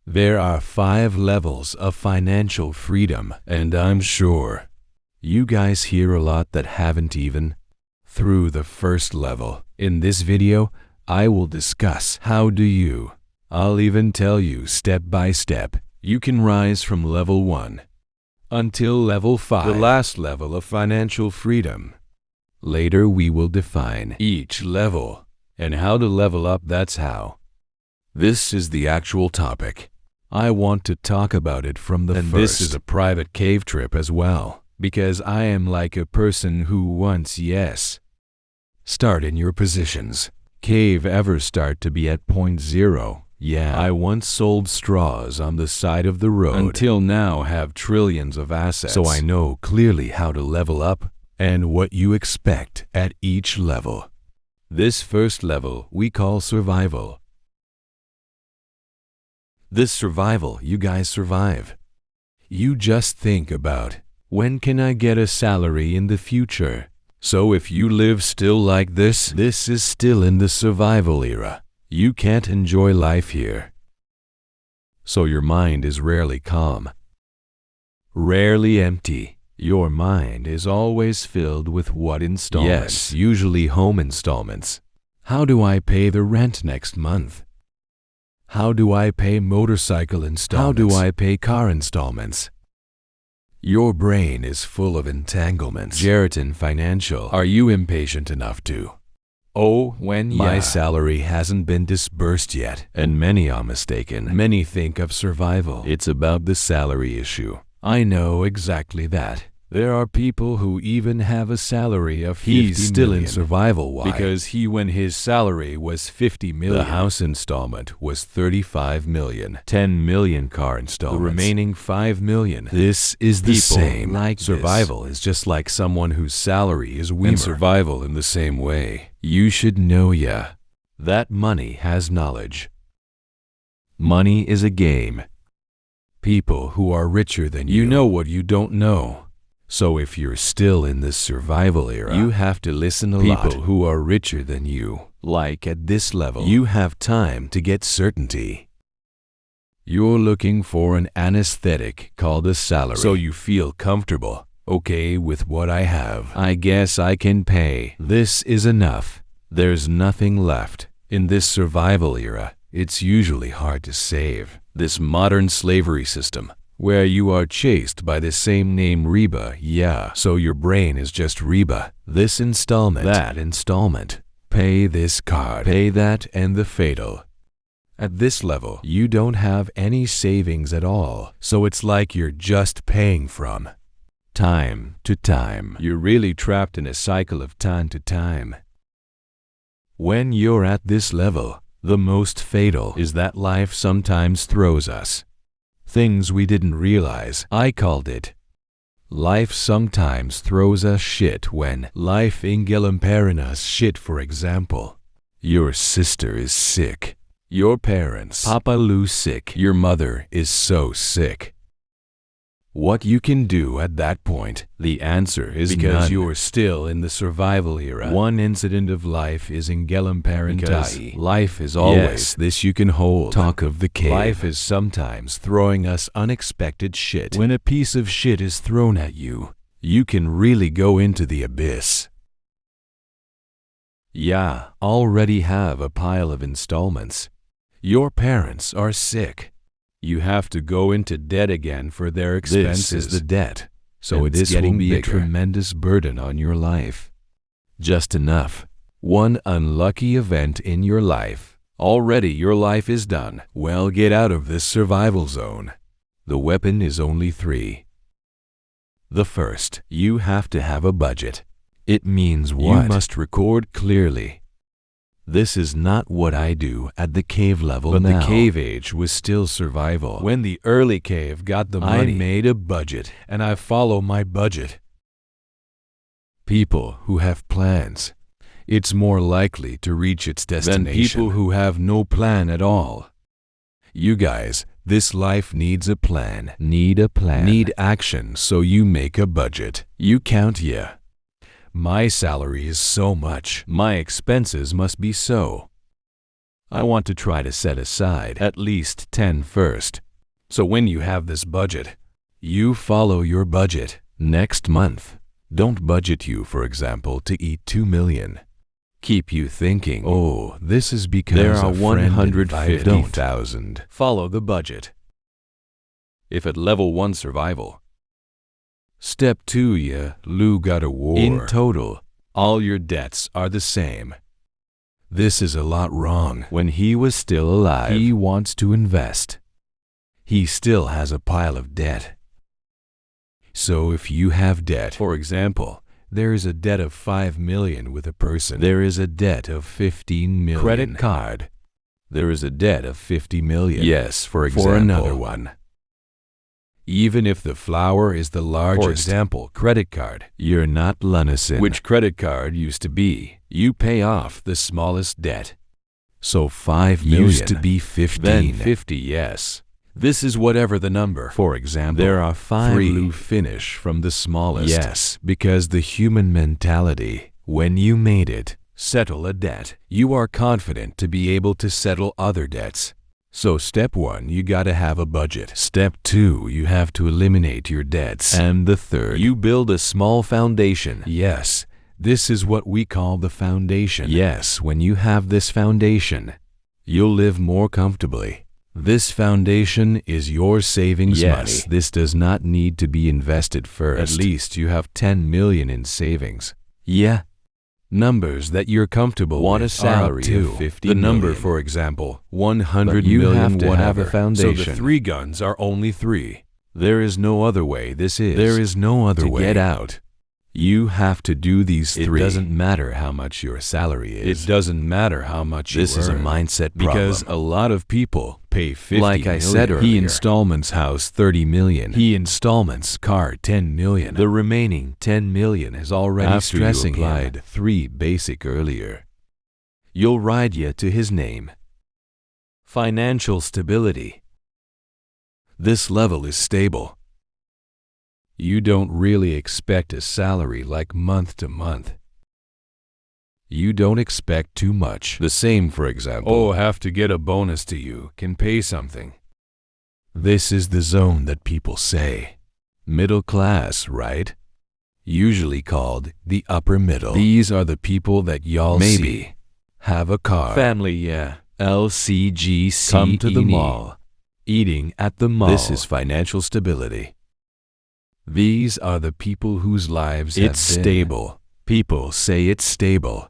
There are 5 levels of financial freedom, and I'm sure you guys hear a lot that haven't even through the first level. In this video, I will discuss I'll even tell you step by step, you can rise from level 1 until level 5, the last level of financial freedom. Later we will define each level and how to level up. That's how. This is the actual topic. I want to talk about it from the first. This is a private cave trip as well, because I am like a person who wants start in your positions. Cave ever start to be at point 0. Yeah, I once sold straws on the side of the road until now have trillions of assets. So I know clearly how to level up and what you expect at each level. This first level we call survival. This survival, you guys survive. You just think about, when can I get a salary in the future? So if you live still like this is still in the survival era. You can't enjoy life here. So your mind is rarely calm, rarely empty. Your mind is always filled with what installments? Yes, usually home installments. How do I pay the rent next month? How do I pay motorcycle installments? How do I pay car installments? Your brain is full of entanglements. Geratin Financial. Are you impatient enough to? Oh, when my salary hasn't been disbursed yet, and many are mistaken. Many think of survival. It's about the salary issue. I know exactly that. There are people who even have a salary of 50 million. He's still in survival. Why? Because when his salary was 50 million, the house installment was 35 million. 10 million car installments. The remaining 5 million. This is the same. Like survival is just like someone whose salary is Weimer. And survival in the same way. You should know that money has knowledge. Money is a game. People who are richer than you know what you don't know. So if you're still in this survival era, you have to listen a lot. People who are richer than you, like at this level, you have time to get certainty. You're looking for an anesthetic called a salary. So you feel comfortable. Okay, with what I have, I guess I can pay. This is enough. There's nothing left. In this survival era, it's usually hard to save. This modern slavery system, where you are chased by the same name Reba, so your brain is just Reba. This installment, that installment, pay this card, pay that, and the fatal. At this level, you don't have any savings at all, so it's like you're just paying from time to time. You're really trapped in a cycle of time to time. When you're at this level, the most fatal is that life sometimes throws us things we didn't realize. I called it life sometimes throws us shit. When life ingelamparen us shit. For example, your sister is sick. Your parents, Papa Lou's sick. Your mother is so sick. What you can do at that point? The answer is because none. You're still in the survival era. One incident of life is ingelamparen. Life is always this you can hold. Talk of the cave. Life is sometimes throwing us unexpected shit. When a piece of shit is thrown at you, you can really go into the abyss. Already have a pile of installments. Your parents are sick. You have to go into debt again for their expenses. This is the debt, so it's getting bigger. A tremendous burden on your life. Just enough. One unlucky event in your life. Already your life is done. Well, get out of this survival zone. The weapon is only 3. The first, you have to have a budget. It means what? You must record clearly. This is not what I do at the cave level now. But the cave age was still survival. When the early cave got the money, I made a budget, and I follow my budget. People who have plans, it's more likely to reach its destination than people who have no plan at all. You guys, this life needs a plan. Need a plan. Need action, so you make a budget. You count, my salary is so much. My expenses must be so. I want to try to set aside at least 10 first. So when you have this budget, you follow your budget. Next month, don't budget you, for example, to eat 2 million. Keep you thinking, oh, this is because there are a friend 150,000. Follow the budget. If at level 1 survival. Step 2, you got a war. In total, all your debts are the same. This is a lot wrong. When he was still alive, he wants to invest. He still has a pile of debt. So if you have debt, for example, there is a debt of 5 million with a person. There is a debt of 15 million. Credit card. There is a debt of 50 million. Yes, for example. For another one. Even if the flour is the largest, for example, credit card, you're not Lunason. Which credit card used to be, you pay off the smallest debt. So 5 million used to be 15. Then 50, yes. This is whatever the number. For example, there are 5 blue finish from the smallest. Yes, because the human mentality, when you made it, settle a debt, you are confident to be able to settle other debts. So step 1, you gotta have a budget. Step 2, you have to eliminate your debts. And the third, you build a small foundation. Yes, this is what we call the foundation. Yes, when you have this foundation, you'll live more comfortably. This foundation is your savings money. This does not need to be invested first. At least you have 10 million in savings. Yeah. Numbers that you're comfortable with. Want a salary of 50 million. The number, for example, 100 million. You have to have a foundation. So the 3 guns are only 3. There is no other way. There is no other way to get out. You have to do these 3. It doesn't matter how much your salary is. It doesn't matter how much you earn. This is a mindset problem. Because a lot of people pay 50 million. Like I said earlier. He installments house 30 million. He installments car 10 million. The remaining 10 million is already stressing him. After you applied 3 basic earlier. You'll ride ya to his name. Financial stability. This level is stable. You don't really expect a salary like month to month. You don't expect too much. The same, for example, oh, have to get a bonus to you, can pay something. This is the zone that people say. Middle class, right? Usually called the upper middle. These are the people that y'all maybe have a car. Family, yeah. LCGC. Come to the mall. Eating at the mall. This is financial stability. These are the people whose lives have been stable. People say it's stable.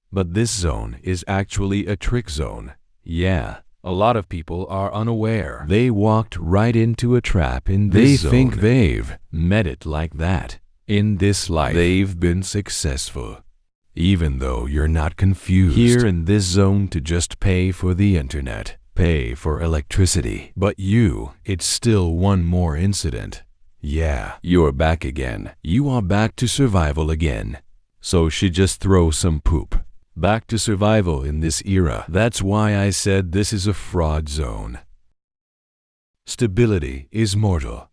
But this zone is actually a trick zone. Yeah, a lot of people are unaware. They walked right into a trap in this zone. They think they've met it like that. In this life, they've been successful. Even though you're not confused. Here in this zone to just pay for the internet, pay for electricity. But it's still one more incident. Yeah, you're back again. You are back to survival again. So she just throw some poop. Back to survival in this era. That's why I said this is a fraud zone. Stability is mortal.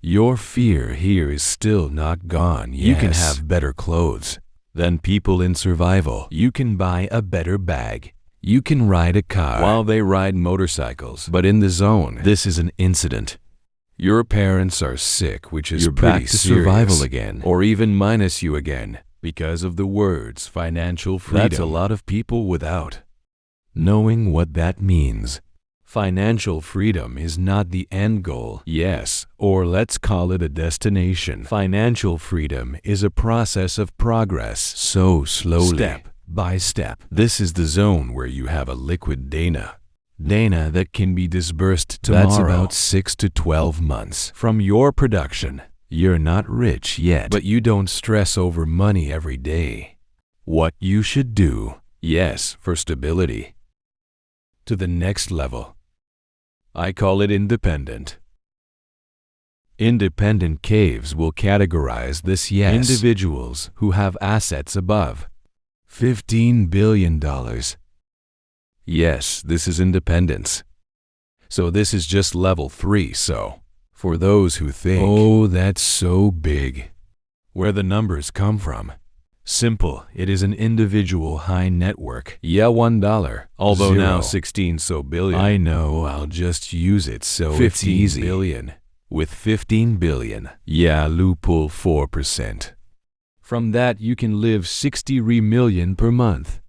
Your fear here is still not gone. Yes. You can have better clothes than people in survival. You can buy a better bag. You can ride a car while they ride motorcycles. But in the zone, this is an incident. Your parents are sick, which is pretty back to survival again, or even minus you again, because of the words financial freedom. That's a lot of people without knowing what that means. Financial freedom is not the end goal, yes, or let's call it a destination. Financial freedom is a process of progress, so slowly, step by step. This is the zone where you have a liquid dana that can be disbursed tomorrow. That's about 6 to 12 months from your production. You're not rich yet, but you don't stress over money every day. What you should do, yes, for stability, to the next level. I call it independent. Independent caves will categorize this, yes. Individuals who have assets above $15 billion. Yes, this is independence. So this is just level 3, so for those who think, oh, that's so big, where the numbers come from. Simple. It is an individual high network. Yeah, $1. Although now 16 so billion. I know, I'll just use it so it's easy. 15 billion. With 15 billion. Yeah, loophole 4%. From that you can live 60 million per month.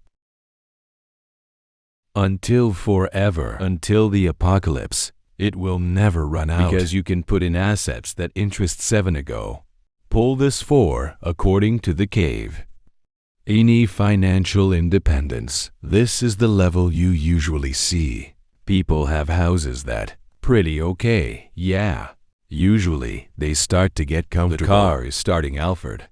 Until forever. Until the apocalypse. It will never run out. Because you can put in assets that interest 7 ago. Pull this 4 according to the cave. Any financial independence. This is the level you usually see. People have houses that pretty okay, yeah. Usually, they start to get comfortable. The car is starting Alfred.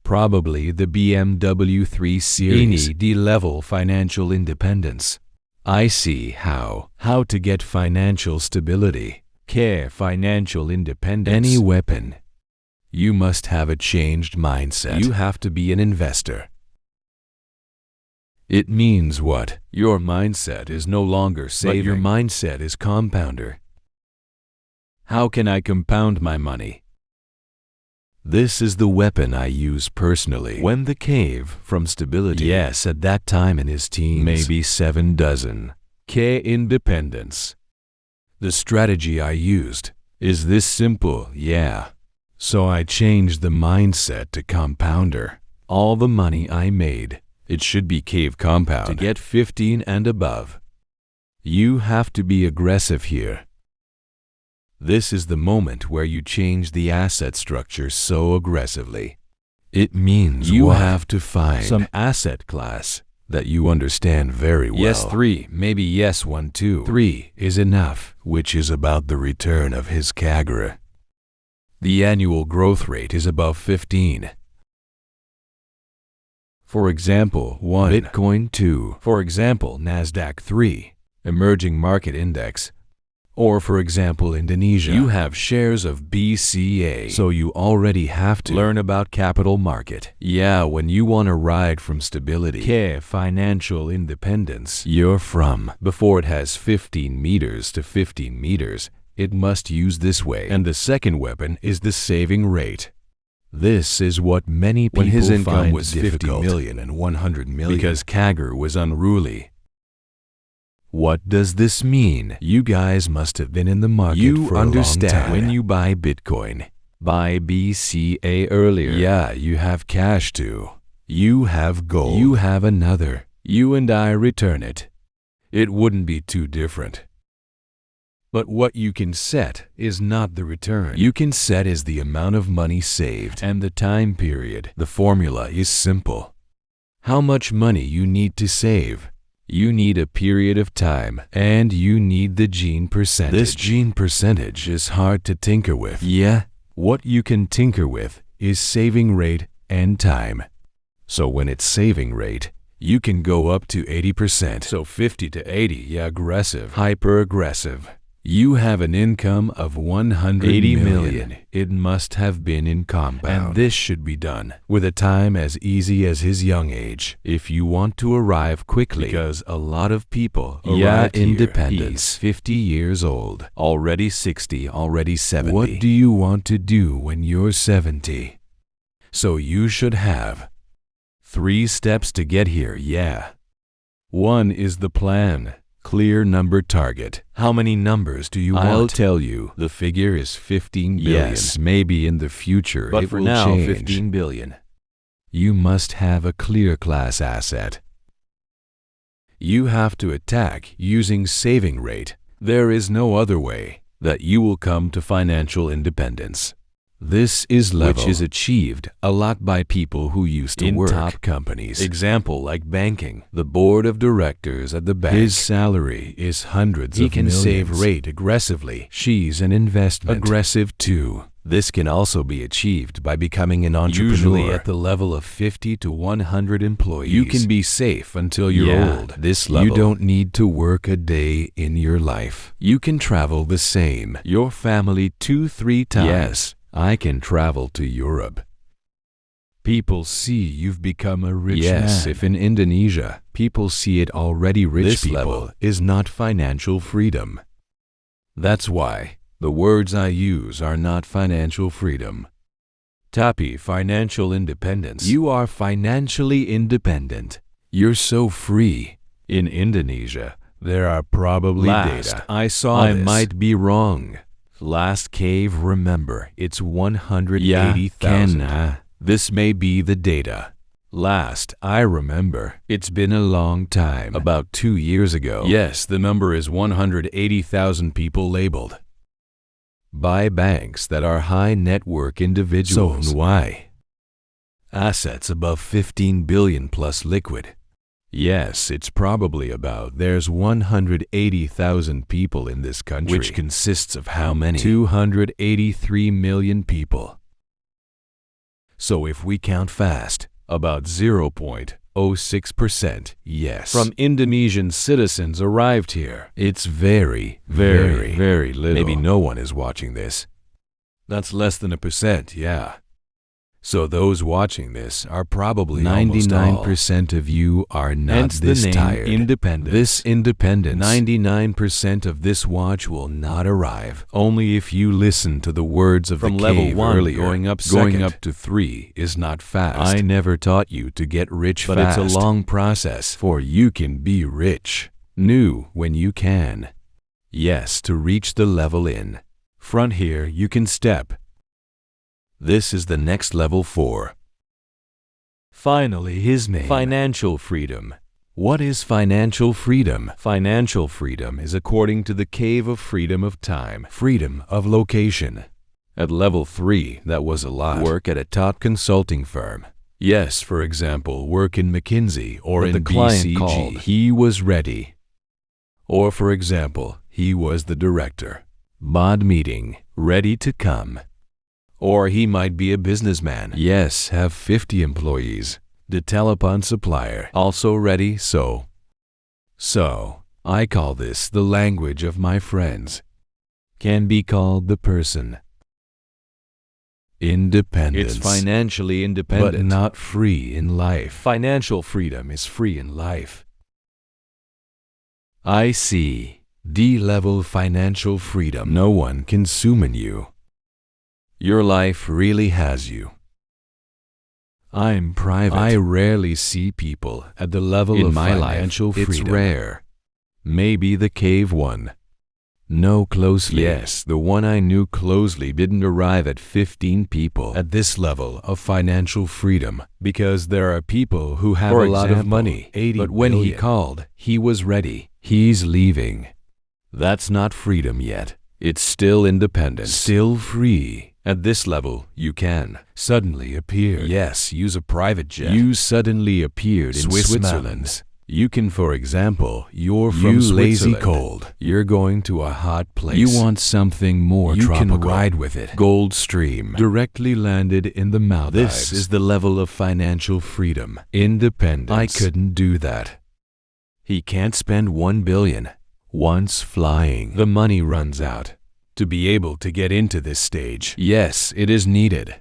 Probably the BMW 3 Series. Any D-level financial independence. I see how to get financial stability. Care financial independence. Any weapon. You must have a changed mindset. You have to be an investor. It means what? Your mindset is no longer saving. But your mindset is compounder. How can I compound my money? This is the weapon I use personally. When the cave from stability. Yes, at that time in his teens. Maybe 7 dozen. K independence. The strategy I used is this simple, yeah. So I changed the mindset to compounder. All the money I made, it should be cave compound. To get 15 and above. You have to be aggressive here. This is the moment where you change the asset structure so aggressively. It means you have to find some asset class that you understand very well. Yes, 3, maybe yes, 1, 2. 3 is enough, which is about the return of his CAGR. The annual growth rate is above 15. For example, 1. Bitcoin 2. For example, Nasdaq 3. Emerging Market Index. Or for example, Indonesia. You have shares of BCA. So you already have to learn about capital market. Yeah, when you want to ride from stability. K financial independence. You're from. Before it has 15 meters to 15 meters. It must use this way. And the second weapon is the saving rate. This is what many people find difficult. When his income was 50 million and 100 million. Because CAGR was unruly. What does this mean? You guys must have been in the market for a long time. When you buy Bitcoin, buy BCA earlier. Yeah, you have cash too. You have gold. You have another. You and I return it. It wouldn't be too different. But what you can set is not the return. You can set is the amount of money saved and the time period. The formula is simple. How much money you need to save. You need a period of time, and you need the gene percentage. This gene percentage is hard to tinker with. Yeah, what you can tinker with is saving rate and time. So when it's saving rate, you can go up to 80%. So 50 to 80, yeah, aggressive, hyper-aggressive. You have an income of 180 million. It must have been in compound. And this should be done with a time as easy as his young age. If you want to arrive quickly, because a lot of people arrive independence. He's 50 years old, already 60, already 70. What do you want to do when you're 70? So you should have 3 steps to get here, yeah. 1 is the plan. Clear number target. How many numbers do you want? I'll tell you. The figure is 15 billion. Yes, maybe in the future but it will now, change. 15 billion. You must have a clear class asset. You have to attack using saving rate. There is no other way that you will come to financial independence. This is level which is achieved a lot by people who used to work in top companies. Example like banking. The board of directors at the bank. His salary is hundreds of millions. He can save rate aggressively. She's an investment. Aggressive too. This can also be achieved by becoming an entrepreneur. Usually at the level of 50 to 100 employees. You can be safe until you're old. This level. You don't need to work a day in your life. You can travel the same. Your family 2-3 times. Yes. I can travel to Europe. People see you've become a rich man. Yes, if in Indonesia, people see it already rich this people. Level is not financial freedom. That's why the words I use are not financial freedom. Tapi financial independence. You are financially independent. You're so free. In Indonesia, there are probably data. I saw this. I might be wrong. Last cave, remember, it's 180,000. This may be the data. Last I remember, it's been a long time, about 2 years ago. Yes, the number is 180,000 people labeled by banks that are high network individuals. So why? Assets above 15 billion plus liquid. Yes, it's probably about there's 180,000 people in this country, which consists of how many? 283 million people. So if we count fast, about 0.06%, yes, from Indonesian citizens arrived here. It's very little. Maybe no one is watching this. That's less than 1%, yeah. So those watching this are probably 99% of you are not hence this the name tired. Independence. This independence, 99% of this watch will not arrive. Only if you listen to the words of from the level 1 earlier, going up to 3 is not fast. I never taught you to get rich but fast. It's a long process, for you can be rich new when you can. Yes, to reach the level in front here, you can step. This is the next level 4. Finally, his name. Financial freedom. What is financial freedom? Financial freedom is according to the cave of freedom of time, freedom of location. At level 3, that was a lot. Work at a top consulting firm. Yes, for example, work in McKinsey or in the client BCG. Called. He was ready. Or for example, he was the director. Board meeting, ready to come. Or he might be a businessman. Yes, have 50 employees. The telephone supplier, also ready, so I call this the language of my friends. Can be called the person. Independence. It's financially independent, but not free in life. Financial freedom is free in life. I see. D-level financial freedom. No one can summon you. Your life really has you. I'm private. I rarely see people at the level in of my financial freedom. It's rare. Maybe the cave one. Know closely. Yes, the one I knew closely didn't arrive at 15 people at this level of financial freedom because there are people who have a lot of money. 80 but when billion. He called, he was ready. He's leaving. That's not freedom yet. It's still independence. Still free. At this level, you can suddenly appear. Yes, use a private jet. You suddenly appeared in Switzerland. You can, for example, you're from lazy cold. You're going to a hot place. You want something more tropical. You can ride with it. Gold Stream. Directly landed in the Maldives. This is the level of financial freedom. Independence. I couldn't do that. He can't spend 1 billion. Once flying, the money runs out. To be able to get into this stage, yes, it is needed.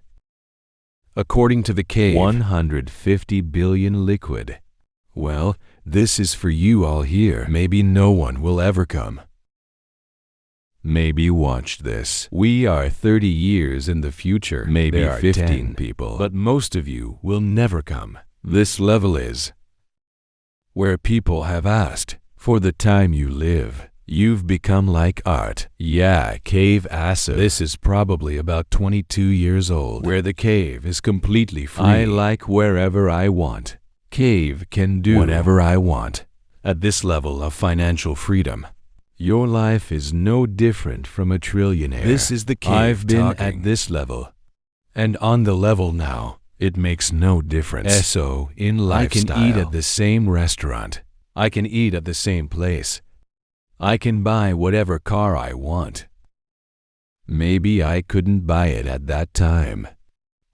According to the cave, 150 billion liquid. Well, this is for you all here. Maybe no one will ever come. Maybe watch this. We are 30 years in the future. Maybe there are 15 people. But most of you will never come. This level is where people have asked for the time you live. You've become like art. Yeah, cave acid. This is probably about 22 years old, where the cave is completely free. I like wherever I want. Cave can do whatever I want. At this level of financial freedom, your life is no different from a trillionaire. This is the cave. I've been at this level, and on the level now, it makes no difference. So, in lifestyle, I can eat at the same restaurant. I can eat at the same place. I can buy whatever car I want. Maybe I couldn't buy it at that time.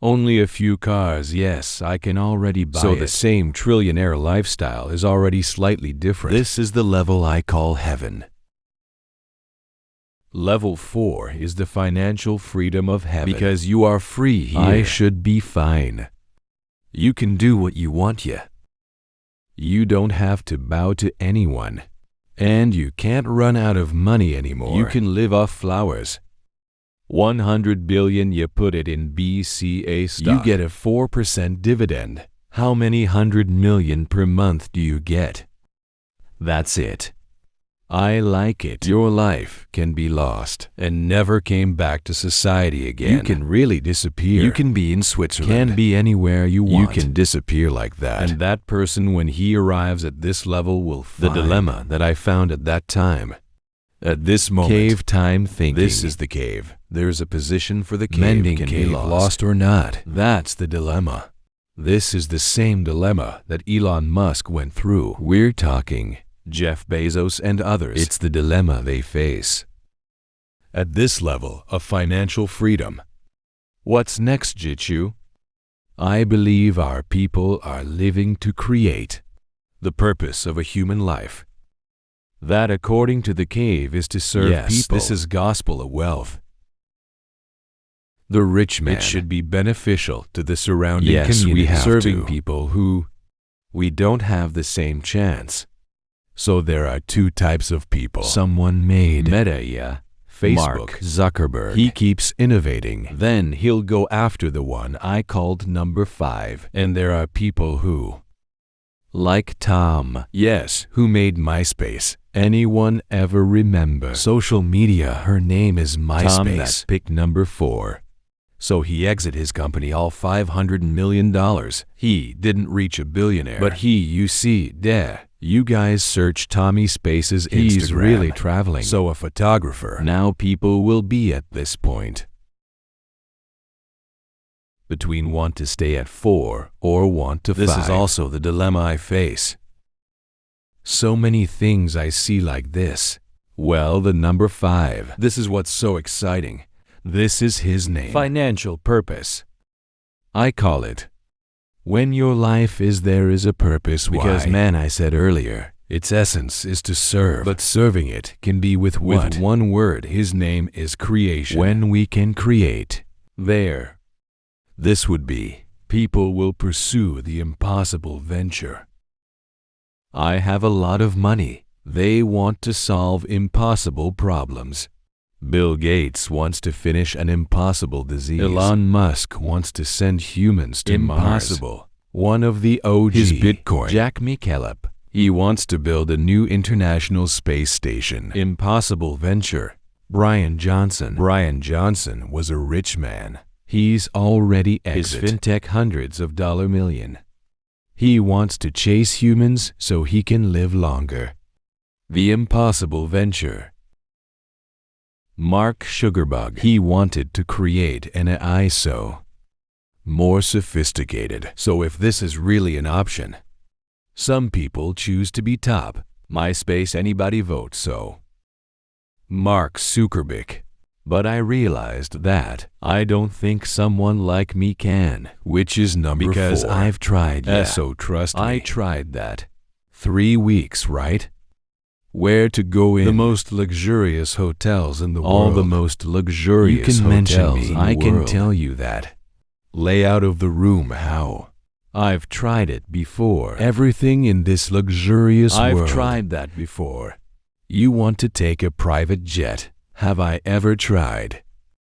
Only a few cars, yes, I can already buy it. So the same trillionaire lifestyle is already slightly different. This is the level I call heaven. Level 4 is the financial freedom of heaven. Because you are free here. I should be fine. You can do what you want, yeah. You don't have to bow to anyone. And you can't run out of money anymore. You can live off flowers. 100 billion, you put it in BCA stock. You get a 4% dividend. How many 100 million per month do you get? That's it. I like it. Your life can be lost and never came back to society again. You can really disappear. You can be in Switzerland. Can be anywhere you want. You can disappear like that. And that person, when he arrives at this level, will find the dilemma that I found at that time. At this moment, cave time thinking. This is the cave. There's a position for the cave. Mending can be lost or not. That's the dilemma. This is the same dilemma that Elon Musk went through. We're talking Jeff Bezos and others. It's the dilemma they face. At this level of financial freedom, what's next, Jitchu? I believe our people are living to create the purpose of a human life. That, according to the cave, is to serve people. This is gospel of wealth. The rich man. It should be beneficial to the surrounding community. We have serving people who we don't have the same chance. So there are two types of people. Someone made Meta, Facebook, Mark Zuckerberg. He keeps innovating. Then he'll go after the one I called number 5. And there are people who, like Tom, who made MySpace. Anyone ever remember? Social media, her name is MySpace. Tom that picked number 4. So he exited his company, all $500 million. He didn't reach a billionaire. But he, you see, you guys search Tommy Space's Instagram. He's really traveling. So a photographer. Now people will be at this point between want to stay at 4 or want to 5. This is also the dilemma I face. So many things I see like this. Well, the number 5. This is what's so exciting. This is his name. Financial purpose. I call it, when your life is there is a purpose. Because man, I said earlier, its essence is to serve. But serving it can be with what? With one word. His name is creation. When we can create, this would be, people will pursue the impossible venture. I have a lot of money. They want to solve impossible problems. Bill Gates wants to finish an impossible disease. Elon Musk wants to send humans to Mars. One of the OG, his Bitcoin, Jack McKellop. He wants to build a new international space station. Impossible venture. Brian Johnson. Brian Johnson was a rich man. He's already exited his fintech hundreds of million. He wants to chase humans so he can live longer. The impossible venture. Mark Sugarbug. He wanted to create an AI more sophisticated. So if this is really an option, some people choose to be top. MySpace, anybody vote so. Mark Zuckerberg. But I realized that I don't think someone like me can, which is number 4. Because I've tried, so trust me. I tried that. 3 weeks, right? Where to go in the most luxurious hotels in the world. All the most luxurious hotels in the world. I can tell you that. Layout of the room, how? I've tried it before. Everything in this luxurious world. I've tried that before. You want to take a private jet. Have I ever tried?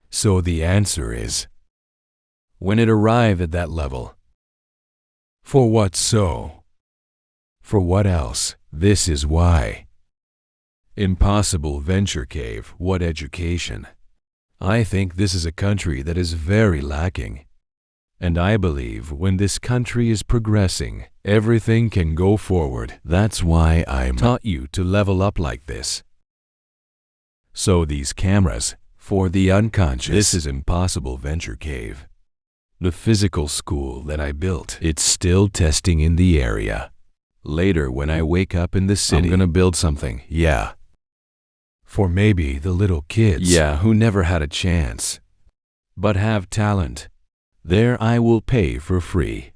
So the answer is, when it arrived at that level. For what so? For what else? This is why. Impossible venture cave, what education? I think this is a country that is very lacking. And I believe when this country is progressing, everything can go forward. That's why I'm taught you to level up like this. So these cameras, for the unconscious, this is Impossible Venture Cave. The physical school that I built, it's still testing in the area. Later when I wake up in the city, I'm gonna build something, for maybe the little kids, who never had a chance, but have talent. There I will pay for free.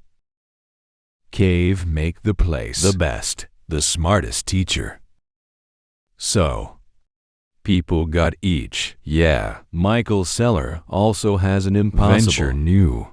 Cave make the place the best, the smartest teacher. So, people got each. Michael Seller also has an impossible venture new.